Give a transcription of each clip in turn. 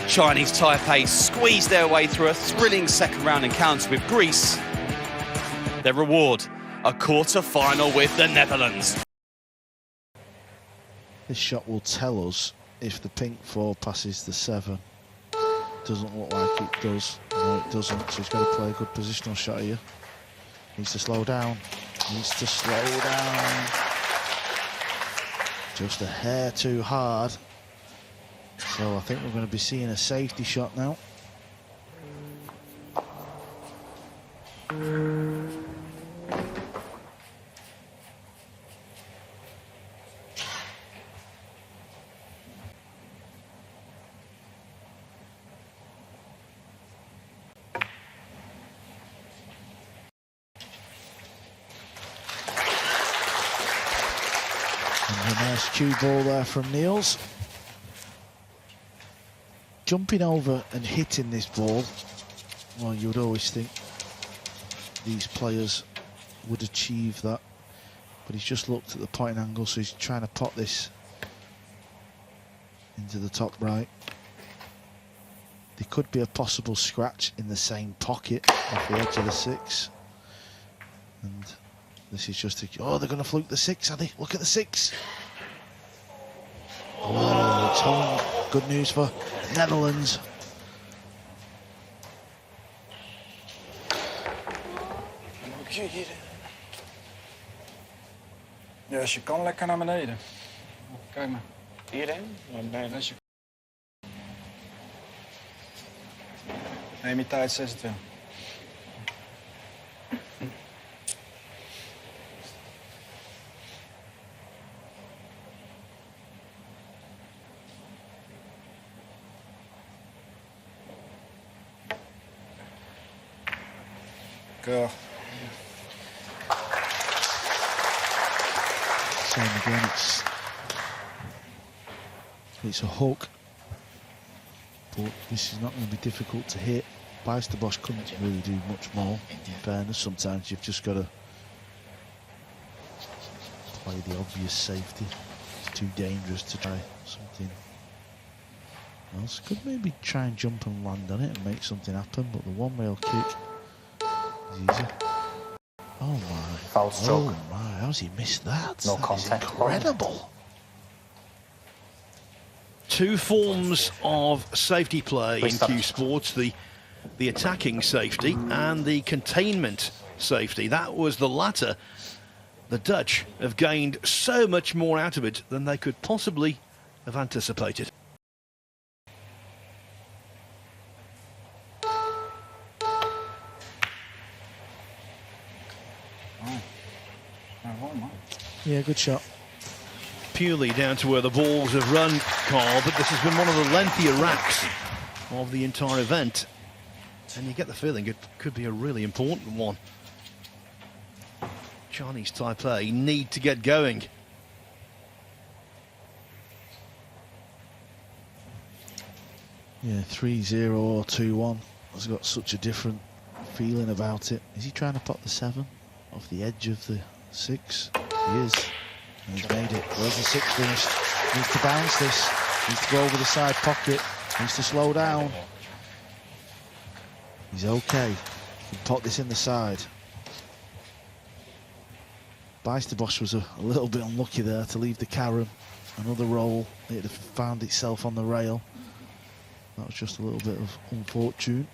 Chinese Taipei squeezed their way through a thrilling second round encounter with Greece. Their reward, a quarter-final with the Netherlands. This shot will tell us if the pink 4 passes the 7. Doesn't look like it does. No, it doesn't, so he's got to play a good positional shot here. Needs to slow down. Needs to slow down. Just a hair too hard. So I think we're going to be seeing a safety shot now. And a nice cue ball there from Niels. Jumping over and hitting this ball, well, you would always think these players would achieve that, but he's just looked at the pointing angle, so he's trying to pot this into the top right. There could be a possible scratch in the same pocket off the edge of the 6, and this is just oh, they're going to fluke the 6, are they? Look at the 6. Oh, it's hung. Good news for Netherlands. Ja, als je kan, lekker naar beneden. Kijk maar. Hierheen? Nee. Neem je tijd, 26. Keurig. Same again, it's a hook, but this is not going to be difficult to hit. Bosch couldn't really do much more, in fairness. Sometimes you've just got to play the obvious safety. It's too dangerous to try something else. Could maybe try and jump and land on it and make something happen, but the one rail kick is easy. Oh my. Foul stroke. Oh my, how's he missed that? No That is contact. incredible. Two forms of safety play in Q Sports, the attacking safety and the containment safety. That was the latter. The Dutch have gained so much more out of it than they could possibly have anticipated. Yeah, good shot. Purely down to where the balls have run, Carl, but this has been one of the lengthier racks of the entire event, and you get the feeling it could be a really important one. Chinese Taipei need to get going. Yeah, 3-0 or 2-1 has got such a different feeling about it. Is he trying to pot the 7 off the edge of the 6? He is. And he's made it. Where's the 6 finished? Needs to bounce this. Needs to go over the side pocket. Needs to slow down. He's okay. He can pot this in the side. Bosch was a little bit unlucky there to leave the carom. Another roll. It had found itself on the rail. That was just a little bit of unfortune.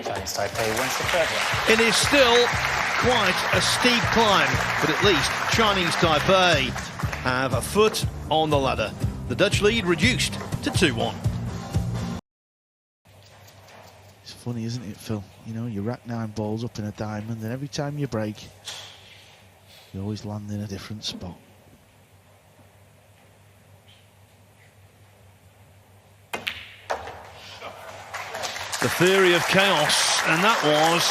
Chinese Taipei wins the third one. It is still quite a steep climb, but at least Chinese Taipei have a foot on the ladder. The Dutch lead reduced to 2-1. It's funny, isn't it, Phil? You know, you rack 9 balls up in a diamond, and every time you break, you always land in a different spot. The theory of chaos, and that was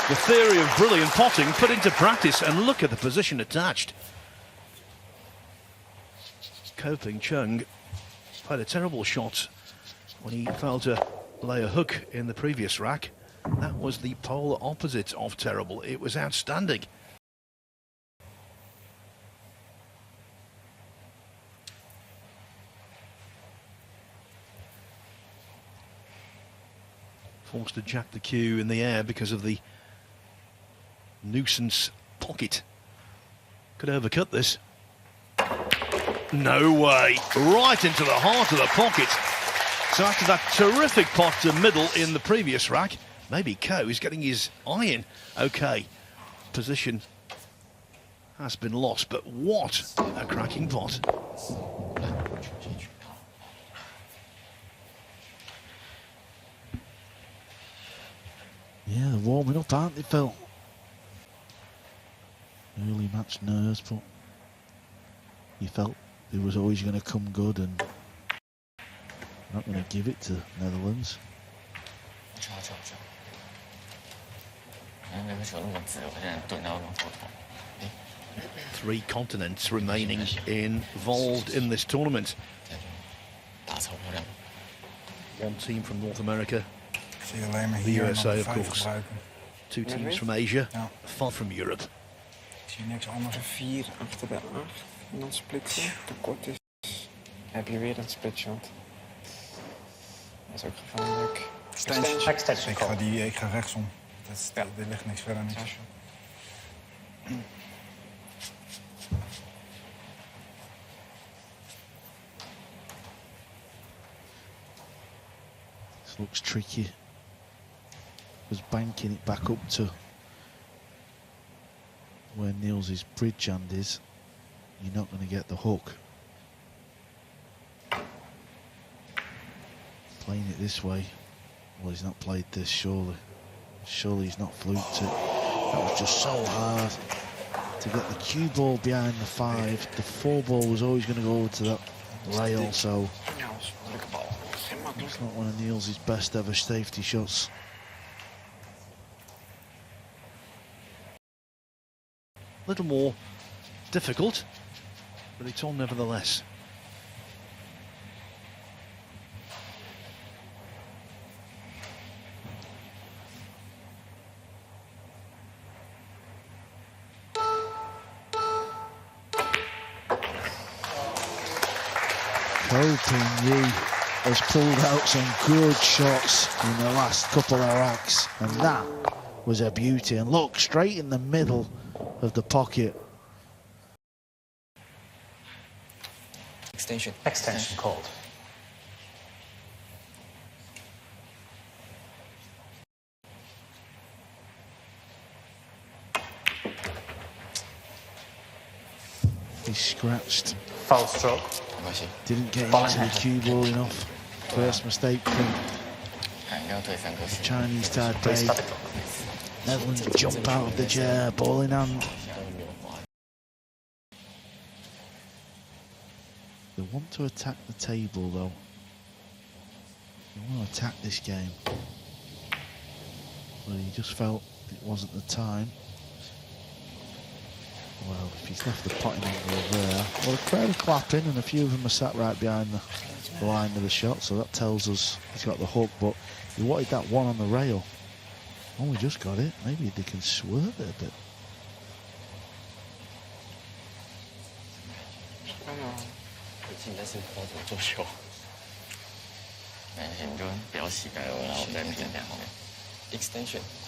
the theory of brilliant potting put into practice, and look at the position attached. Ko Ping Chung played a terrible shot when he failed to lay a hook in the previous rack. That was the polar opposite of terrible. It was outstanding. Forced to jack the cue in the air because of the nuisance pocket. Could overcut this. No way. Right into the heart of the pocket. So after that terrific pot to middle in the previous rack, maybe Ko is getting his eye in. Okay, position has been lost, but what a cracking pot. Yeah, they're warming up, aren't they, Phil? Early match nerves, but you felt it was always going to come good, and not going to give it to Netherlands. Three continents remaining involved in this tournament. One team from North America, the USA of course. Two teams from Asia, 5 from Europe. Ik zie niks anders dan 4 achter de 8. En dan splitsen. Te kort is. Heb je weer een split shot. Dat is ook gevaarlijk. Ik ga rechtsom. Er ligt niks verder niks. This looks tricky. Was banking it back up to where Niels' bridge hand is. You're not going to get the hook. Playing it this way. Well, he's not played this, surely. Surely he's not fluked it. That was just so hard to get the cue ball behind the 5. The 4 ball was always going to go over to that rail, so it's not one of Niels' best ever safety shots. A little more difficult, but it's on nevertheless. Ko Ping has pulled out some good shots in the last couple of racks, and that was a beauty. And look, straight in the middle of the pocket. Extension called. He scratched. Foul stroke. Didn't get into the cue ball enough. First mistake from Chinese Taipei. Netherlands jump out of the chair, ball in hand. They want to attack the table though. They want to attack this game. But he just felt it wasn't the time. Well, if he's left the potting angle there. Well, the crowd are clapping and a few of them are sat right behind the line of the shot, so that tells us he's got the hook, but he wanted that one on the rail. Oh, we just got it. Maybe they can swerve it a bit.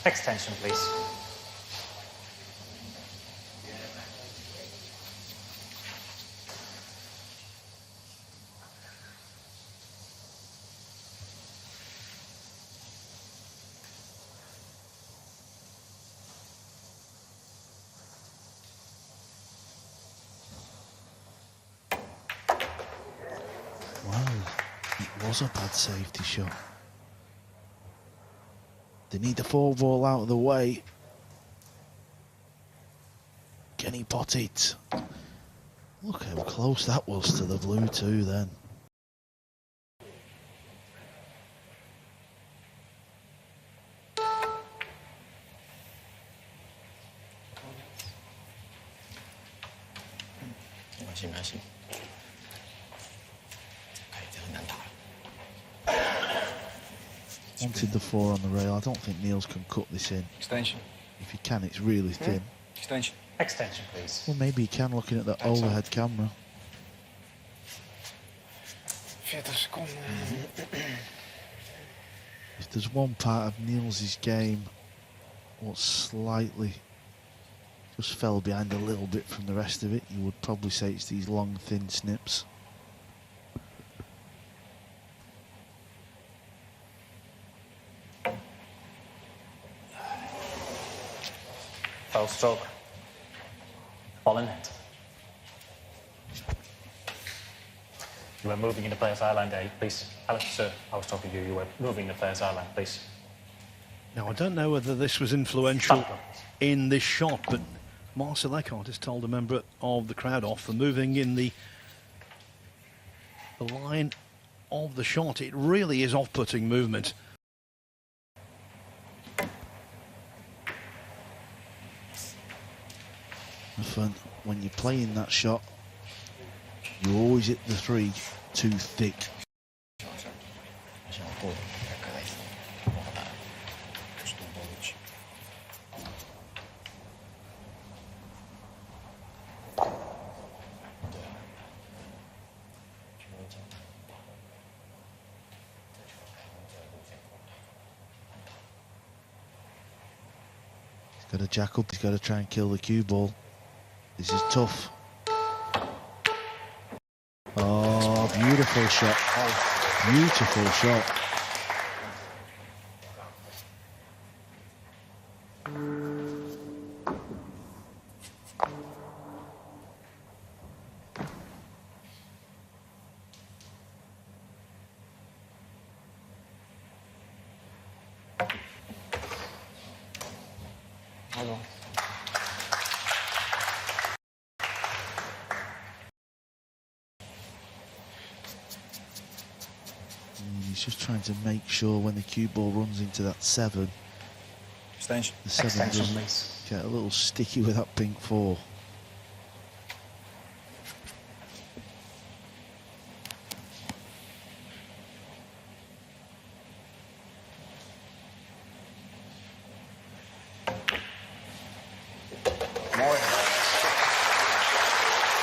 Extension, please. It was a bad safety shot. They need the 4 ball out of the way. Can he pot it? Look how close that was to the blue too then. Wanted the 4 on the rail. I don't think Niels can cut this in. Extension. If he can, it's really thin. Extension. Extension, please. Well, maybe he can, looking at the overhead camera. 40 seconden. If there's one part of Niels' game what slightly just fell behind a little bit from the rest of it, you would probably say it's these long, thin snips. Foul stroke. Ball in hand. You were moving in the player's eye line there, please. Alex, sir, I was talking to you. You were moving the player's eye line, please. Now, I don't know whether this was influential in this shot, but Marcel Eckhart has told a member of the crowd off for moving in the line of the shot. It really is off-putting movement. When you're playing that shot, you always hit the 3 too thick. He's got to jack up, he's got to try and kill the cue ball. This is tough. Oh, beautiful shot. Beautiful shot. Hallo. He's just trying to make sure when the cue ball runs into that 7, Extension. the 7 Extension, doesn't please. get a little sticky with that pink 4. Mooi.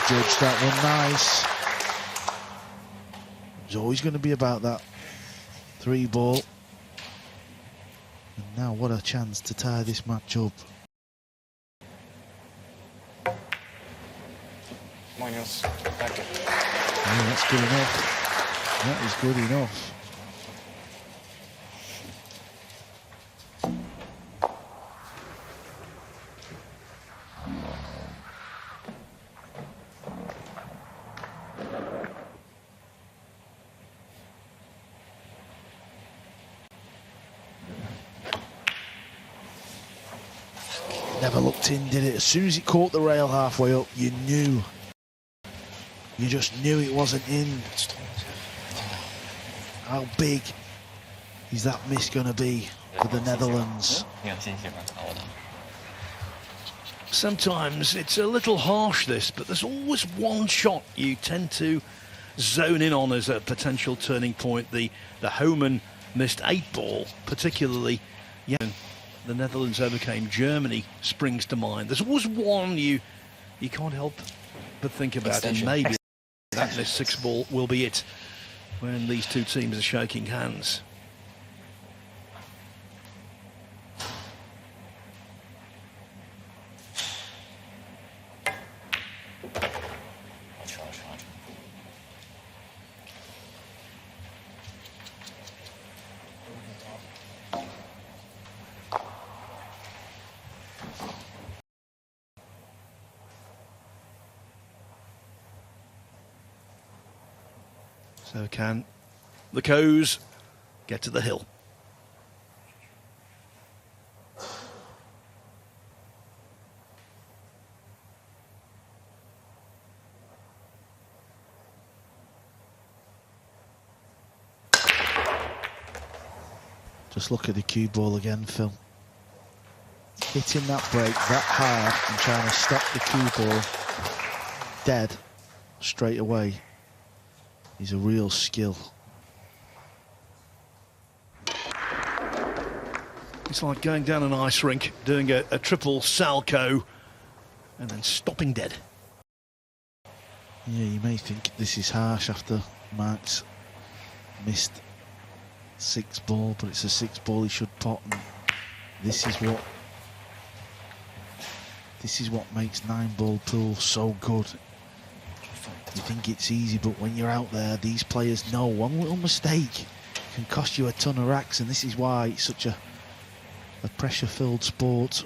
Judge that one nice. It's always going to be about that 3 ball. And now what a chance to tie this match up. Mooi Niels. Dank je. Yeah, that's good enough. That is good enough. Never looked in, did it? As soon as it caught the rail halfway up, you knew. You just knew it wasn't in. How big is that miss going to be for the Netherlands? Sometimes it's a little harsh, this, but there's always one shot you tend to zone in on as a potential turning point. The Homan missed 8 ball, particularly. Yeah, the Netherlands overcame Germany springs to mind. There's always one you can't help but think about, and maybe that missed 6 ball will be it when these two teams are shaking hands. So can the Coes get to the hill? Just look at the cue ball again, Phil. Hitting that break that hard and trying to stop the cue ball dead straight away is a real skill. It's like going down an ice rink, doing a triple salco, and then stopping dead. Yeah, you may think this is harsh after Mark's missed 6 ball, but it's a 6 ball he should pot, and this is what makes 9 ball pool so good. You think it's easy, but when you're out there, these players know one little mistake can cost you a ton of racks, and this is why it's such a pressure-filled sport.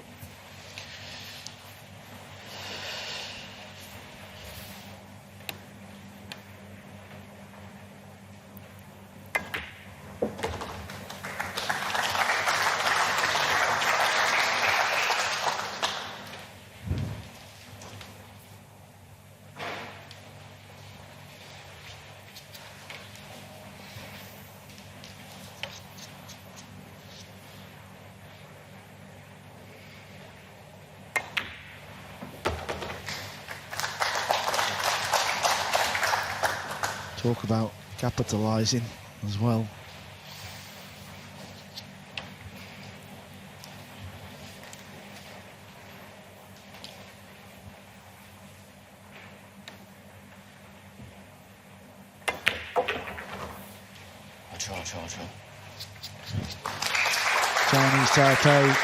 Talk about capitalising as well. Chinese Taipei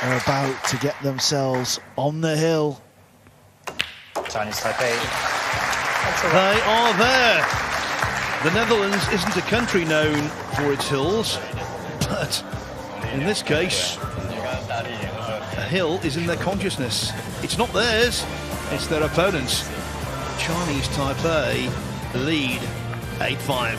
are about to get themselves on the hill. Chinese Taipei. They are there. The Netherlands isn't a country known for its hills, but in this case, a hill is in their consciousness. It's not theirs, it's their opponents. Chinese Taipei lead 8-5.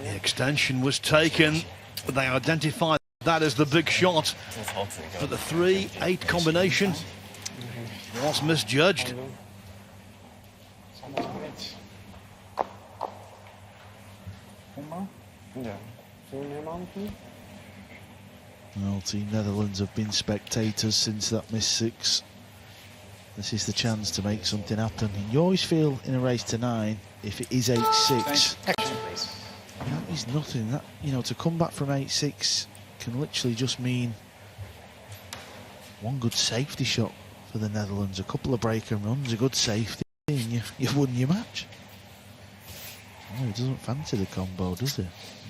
The extension was taken, but they identified that as the big shot. But the 3-8 combination was misjudged. Well, Team Netherlands have been spectators since that missed 6. This is the chance to make something happen. And you always feel in a race to 9, if it is 8-6, that is nothing. That, you know, to come back from 8-6 can literally just mean one good safety shot for the Netherlands, a couple of break and runs, a good safety, and you've won your match. Oh, he doesn't fancy the combo, does he?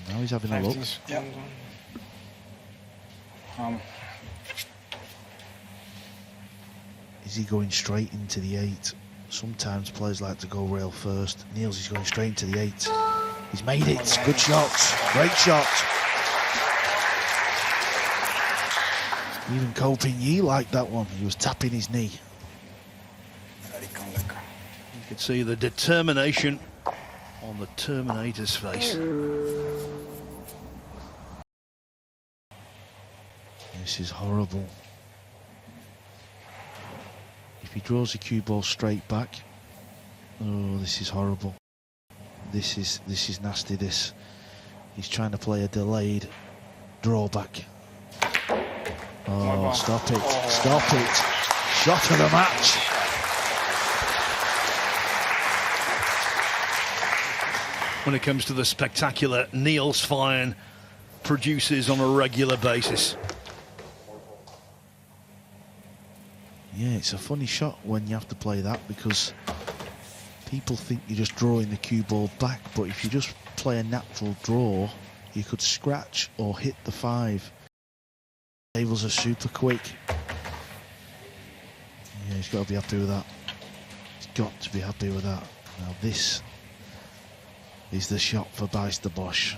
Now he's having a look. Is he going straight into the 8? Sometimes players like to go rail first. Niels is going straight into the 8. He's made it. Good shot. Great shot. Even Ko Ping-yi liked that one. He was tapping his knee. You can see the determination on the Terminator's face. This is horrible. If he draws a cue ball straight back, oh, this is horrible. This is nasty. This. He's trying to play a delayed drawback. Oh, stop it. Stop it. Shot of the match. When it comes to the spectacular, Niels Fine produces on a regular basis. Yeah, it's a funny shot when you have to play that, because people think you're just drawing the cue ball back, but if you just play a natural draw, you could scratch or hit the 5. Tables are super quick. Yeah, he's got to be happy with that. He's got to be happy with that. Now this is the shot for Beister Bosch.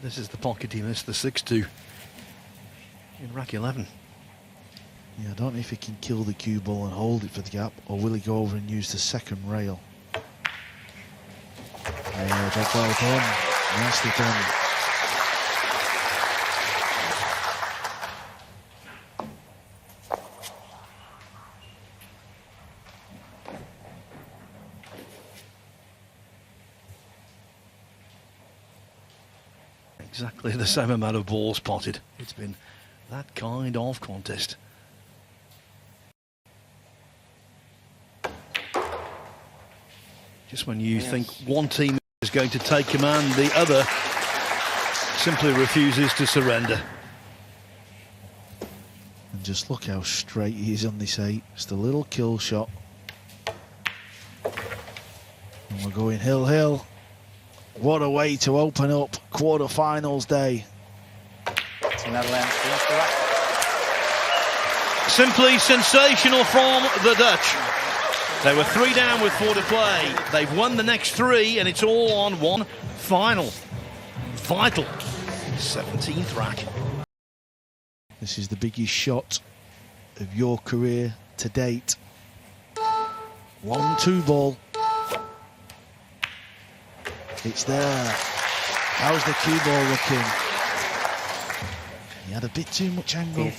This is the pocket he missed the 6-2 in rack 11. Yeah, I don't know if he can kill the cue ball and hold it for the gap, or will he go over and use the second rail? Yeah, that's well done. Nicely done. Exactly the same amount of balls potted. It's been that kind of contest. Just when you think one team is going to take command, the other simply refuses to surrender. And just look how straight he is on this 8. Just a little kill shot. And we're going hill. What a way to open up quarterfinals day. Simply sensational from the Dutch. They were 3 down with 4 to play. They've won the next 3, and it's all on one final, vital 17th rack. This is the biggest shot of your career to date. 1-2 ball. It's there. How's the cue ball looking? He had a bit too much angle.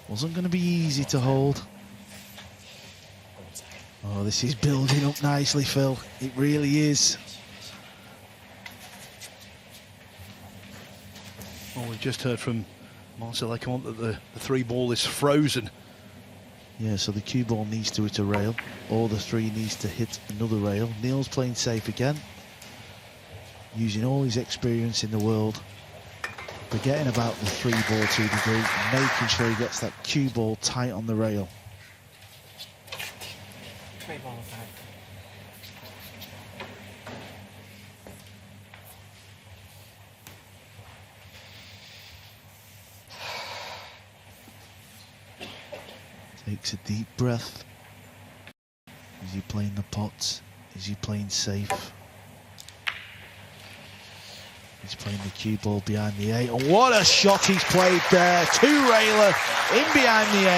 Wasn't going to be easy to hold. Oh, this is building up nicely, Phil. It really is. Well, we've just heard from Marcel Lecomte that the 3 ball is frozen. Yeah, so the cue ball needs to hit a rail, or the 3 needs to hit another rail. Neil's playing safe again, using all his experience in the world, forgetting about the 3 ball to a degree, and making sure he gets that cue ball tight on the rail. Takes a deep breath. Is he playing the pots? Is he playing safe? He's playing the cue ball behind the 8. And what a shot he's played there. 2-railer in behind the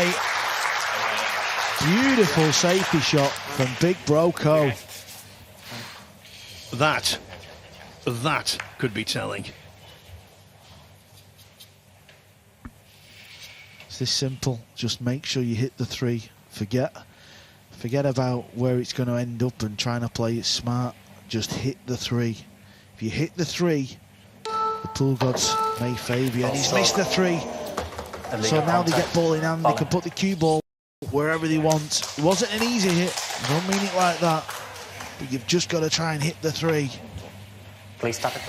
8. Beautiful safety shot from Big Broco. That could be telling. It's this simple. Just make sure you hit the 3. Forget about where it's going to end up and trying to play it smart. Just hit the 3. If you hit the 3, the pool gods may favour you. And he's missed the 3. So now they get ball in hand. They can put the cue ball wherever they want. It wasn't an easy hit. I don't mean it like that. But you've just got to try and hit the 3. Please stop it.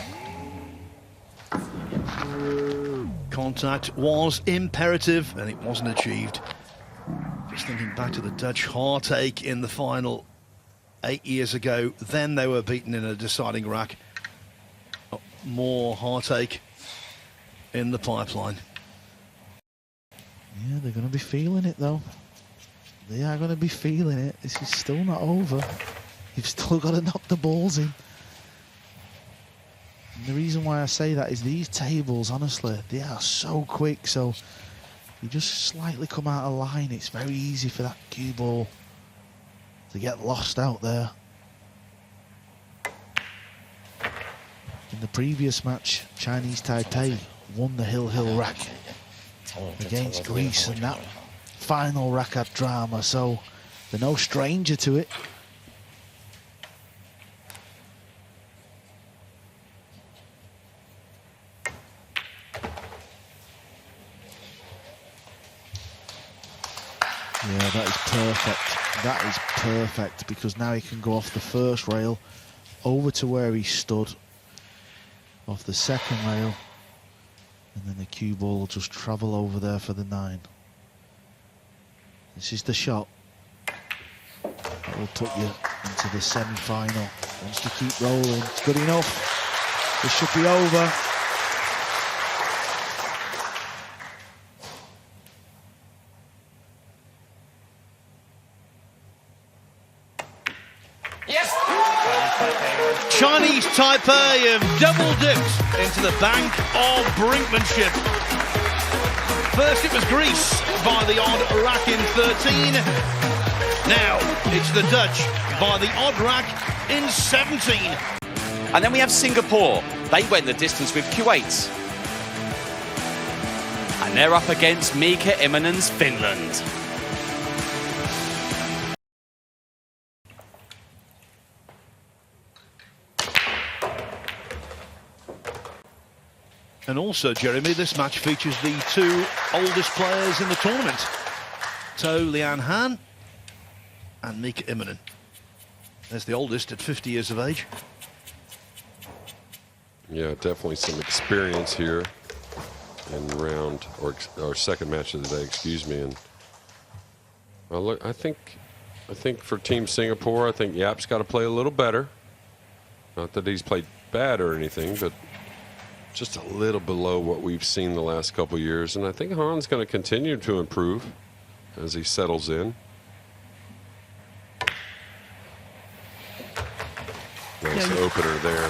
Contact was imperative, and it wasn't achieved. Just thinking back to the Dutch heartache in the final 8 years ago. Then they were beaten in a deciding rack. More heartache in the pipeline. Yeah, they're going to be feeling it, though. They are going to be feeling it. This is still not over. You've still got to knock the balls in. And the reason why I say that is these tables, honestly, they are so quick. So you just slightly come out of line. It's very easy for that cue ball to get lost out there. In the previous match, Chinese Taipei won the Hill rack against Greece, and that final rack had drama, so they're no stranger to it. Yeah, that is perfect. That is perfect, because now he can go off the first rail over to where he stood, off the second rail, and then the cue ball will just travel over there for the 9. This is the shot that will put you into the semi-final. Wants to keep rolling. It's good enough. This should be over. Chinese Taipei have double-dipped into the bank of brinkmanship. First it was Greece by the odd rack in 13. Now it's the Dutch by the odd rack in 17. And then we have Singapore. They went the distance with Kuwait. And they're up against Mika Imanen's Finland. And also, Jeremy, this match features the two oldest players in the tournament, To Lian Han and Mika Immonen. There's the oldest at 50 years of age. Yeah, definitely some experience here in round or second match of the day, excuse me. And look, I think for Team Singapore, I think Yap's got to play a little better. Not that he's played bad or anything, but just a little below what we've seen the last couple of years. And I think Han's going to continue to improve as he settles in. Nice opener there.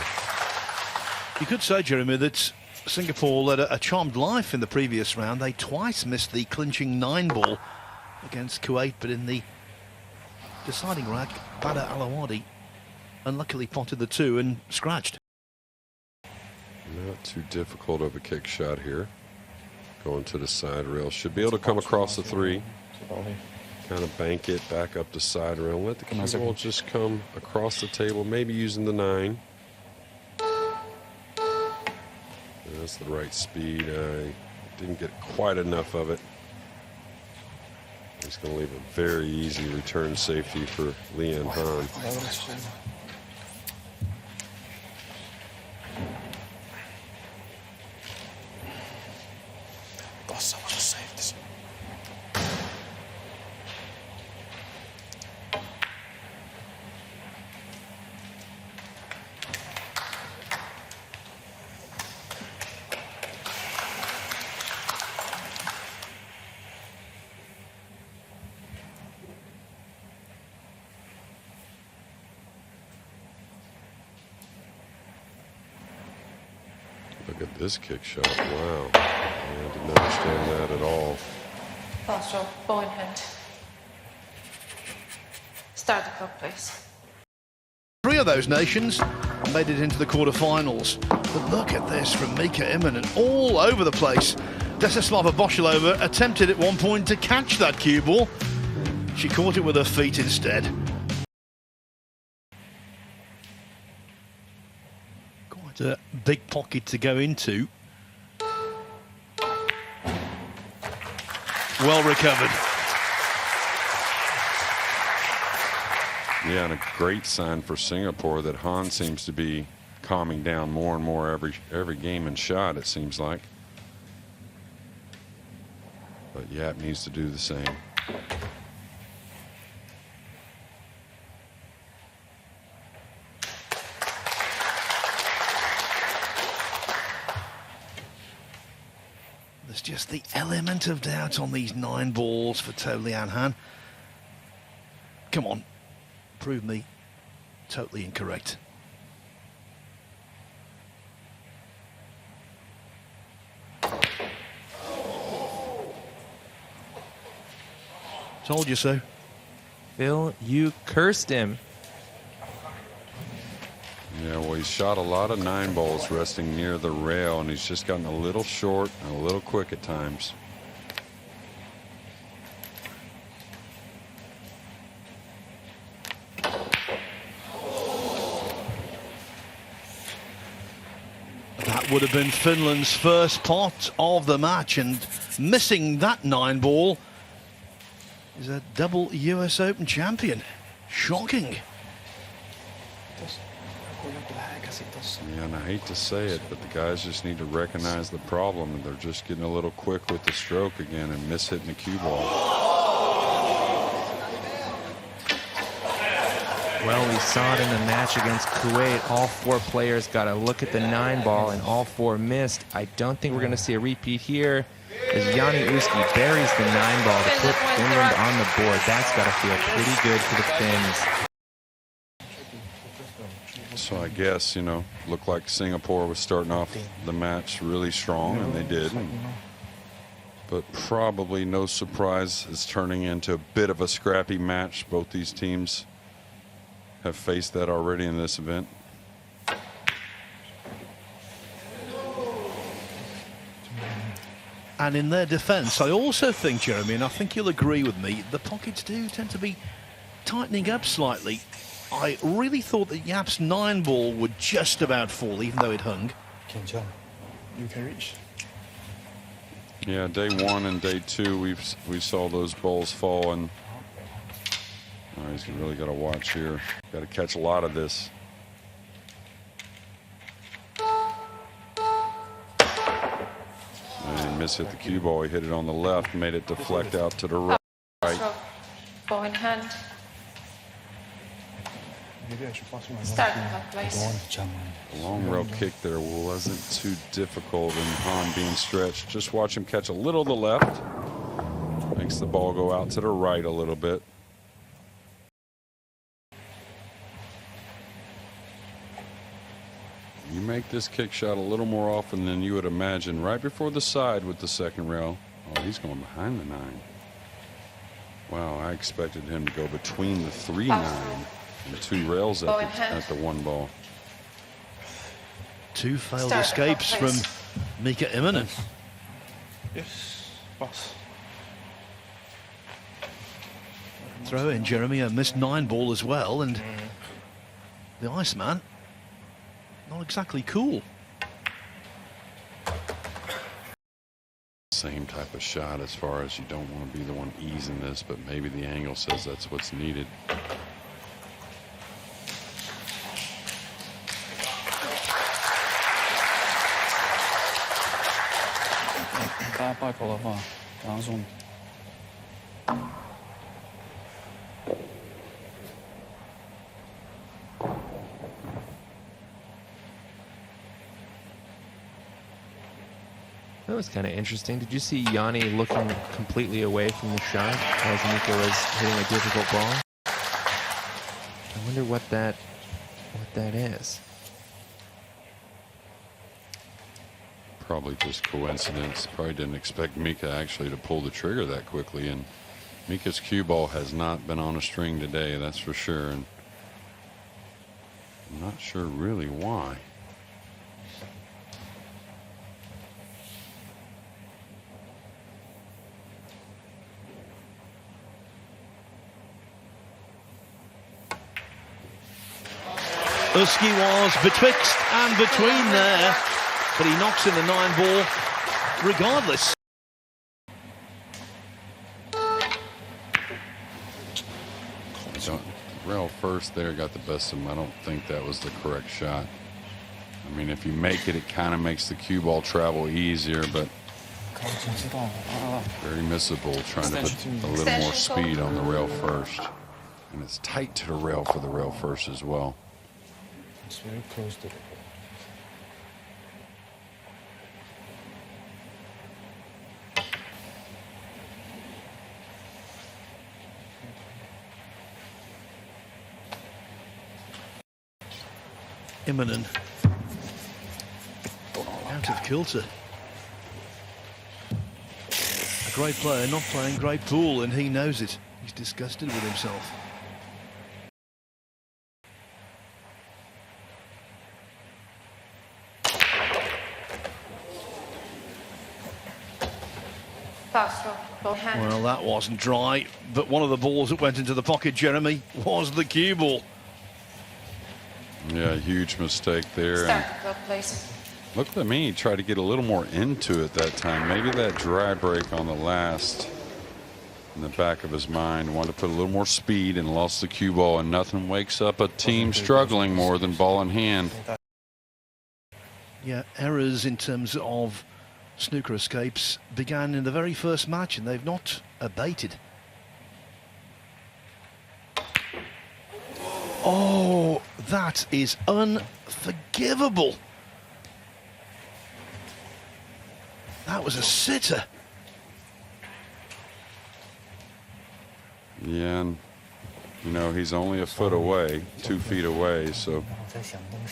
You could say, Jeremy, that Singapore led a charmed life in the previous round. They twice missed the clinching 9-ball against Kuwait, but in the deciding rack, Badr Alawadi unluckily potted the 2 and scratched. Not too difficult of a kick shot here. Going to the side rail. Should be able to come across the 3. Kind of bank it back up the side rail. Let the cue ball just come across the table, maybe using the 9. That's the right speed. I didn't get quite enough of it. He's going to leave a very easy return safety for Lian Han. Someone saved this. Look at this kick shot. Wow. I didn't understand that at all. Last row, ball in hand. Start the clock, please. 3 of those nations made it into the quarterfinals. But look at this from Mika Immonen, all over the place. Desislava Boshilova attempted at one point to catch that cue ball. She caught it with her feet instead. Quite a big pocket to go into. Well recovered. Yeah, and a great sign for Singapore that Han seems to be calming down more and more every game and shot, it seems like. But Yap needs to do the same. There's just the element of doubt on these 9 balls for To Lian Han. Come on, prove me totally incorrect. Told you so. Phil, you cursed him. Yeah, well, he's shot a lot of 9 balls resting near the rail, and he's just gotten a little short and a little quick at times. That would have been Finland's first pot of the match, and missing that 9 ball is a double US Open champion. Shocking. Yeah, and I hate to say it, but the guys just need to recognize the problem, and they're just getting a little quick with the stroke again and miss-hitting the cue ball. Well, we saw it in the match against Kuwait. All 4 players got a look at the 9 ball, and all 4 missed. I don't think we're going to see a repeat here, as Yanni Uski buries the 9 ball to put Finland on the board. That's got to feel pretty good for the Finns. So I guess, you know, looked like Singapore was starting off the match really strong, and they did. But probably no surprise, it's turning into a bit of a scrappy match. Both these teams have faced that already in this event. And in their defence, I also think, Jeremy, and I think you'll agree with me, the pockets do tend to be tightening up slightly. I really thought that Yap's 9 ball would just about fall, even though it hung. you can reach. Yeah, day 1 and day 2, we saw those balls fall, and he's really got to watch here. Got to catch a lot of this. And he mishit the cue ball. He hit it on the left, made it deflect out to the right. Ball in hand. Start the clock, please. The long rail kick there wasn't too difficult, and Han being stretched. Just watch him catch a little to the left. Makes the ball go out to the right a little bit. You make this kick shot a little more often than you would imagine. Right before the side with the second rail. Oh, he's going behind the 9. Wow, I expected him to go between the 3-9 and 2 rails at the 1 ball. 2 failed escapes from Mika Immonen. Yes, pass. Throw in, Jeremy, a missed 9 ball as well, and the Iceman not exactly cool. Same type of shot as far as you don't want to be the one easing this, but maybe the angle says that's what's needed. That was kind of interesting. Did you see Yanni looking completely away from the shot as Mika was hitting a difficult ball? I wonder what that is. Probably just coincidence. Probably didn't expect Mika actually to pull the trigger that quickly, and Mika's cue ball has not been on a string today, that's for sure, and I'm not sure really why. Uski was betwixt and between there, but he knocks in the 9 ball regardless. Rail first there got the best of him. I don't think that was the correct shot. I mean, if you make it, it kind of makes the cue ball travel easier, but very missable, trying to put a little more speed on the rail first. And it's tight to the rail for the rail first as well. It's very close to it. Immonen out of kilter. A great player not playing great pool, and he knows it. He's disgusted with himself. Well, that wasn't dry, but one of the balls that went into the pocket, Jeremy, was the cue ball. Yeah, huge mistake there. Start the clock, please. Looked at me, he tried to get a little more into it that time. Maybe that dry break on the last in the back of his mind, wanted to put a little more speed and lost the cue ball, and nothing wakes up a team struggling more than ball in hand. Yeah, errors in terms of snooker escapes began in the very first match, and they've not abated. Oh, that is unforgivable. That was a sitter. Yeah, and you know, he's only a foot away, 2 feet away, so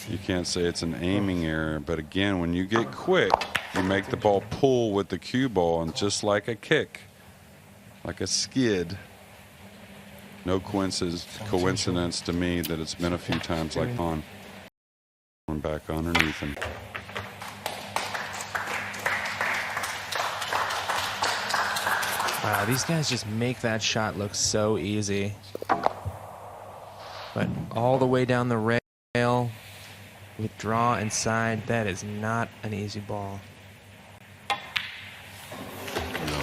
you can't say it's an aiming error. But again, when you get quick, you make the ball pull with the cue ball, and just like a kick, like a skid, no coincidence to me that it's been a few times like Han. Going back underneath him. Wow, these guys just make that shot look so easy. But all the way down the rail, with draw and side. That is not an easy ball.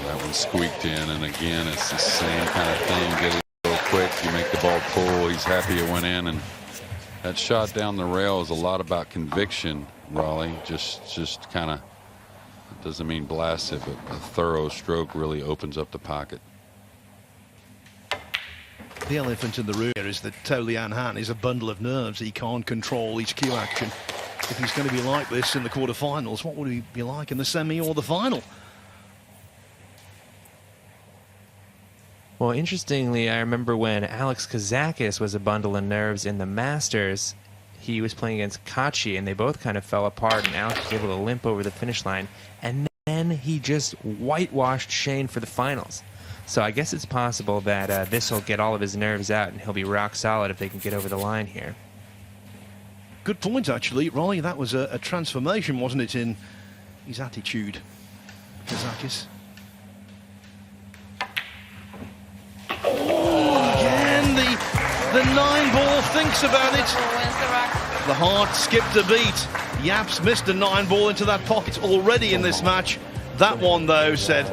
That one squeaked in, and again, it's the same kind of thing. Get it a little quick, you make the ball pull. He's happy it went in, and that shot down the rail is a lot about conviction, Raleigh. Just kind of, doesn't mean blast it, but a thorough stroke really opens up the pocket. The elephant in the room here is that To Lian Han is a bundle of nerves. He can't control each cue action. If he's going to be like this in the quarterfinals, what would he be like in the semi or the final? Well, interestingly, I remember when Alex Kazakis was a bundle of nerves in the Masters, he was playing against Kachi, and they both kind of fell apart, and Alex was able to limp over the finish line. And then he just whitewashed Shane for the finals. So I guess it's possible that this will get all of his nerves out, and he'll be rock solid if they can get over the line here. Good point, actually. Ronnie, that was a transformation, wasn't it, in his attitude, Kazakis? Again, the 9-ball thinks about it. The heart skipped a beat. Yaps missed a 9-ball into that pocket already in this match. That one, though, said,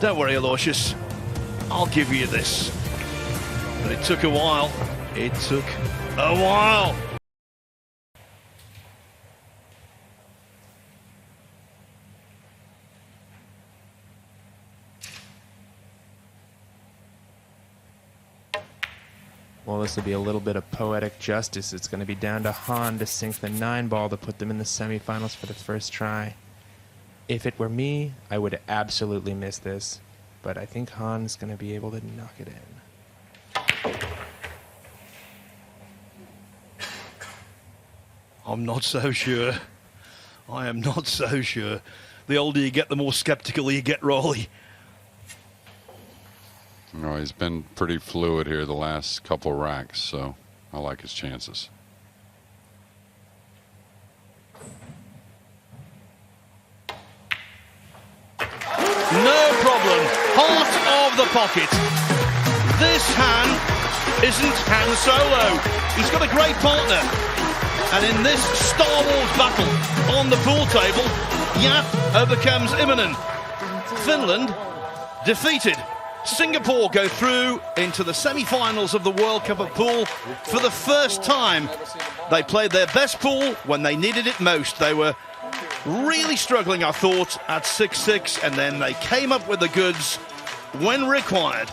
don't worry, Aloysius, I'll give you this. But it took a while. It took a while. Well, this will be a little bit of poetic justice. It's going to be down to Han to sink the 9-ball to put them in the semifinals for the first try. If it were me, I would absolutely miss this. But I think Han's going to be able to knock it in. I'm not so sure. I am not so sure. The older you get, the more skeptical you get, Raleigh. No, he's been pretty fluid here the last couple racks, so I like his chances. No problem. Heart of the pocket. This Han isn't Han Solo. He's got a great partner. And in this Star Wars battle on the pool table, Yap overcomes Immonen. Finland defeated. Singapore go through into the semi-finals of the World Cup of Pool for the first time. They played their best pool when they needed it most. They were really struggling, I thought, at 6-6, and then they came up with the goods when required.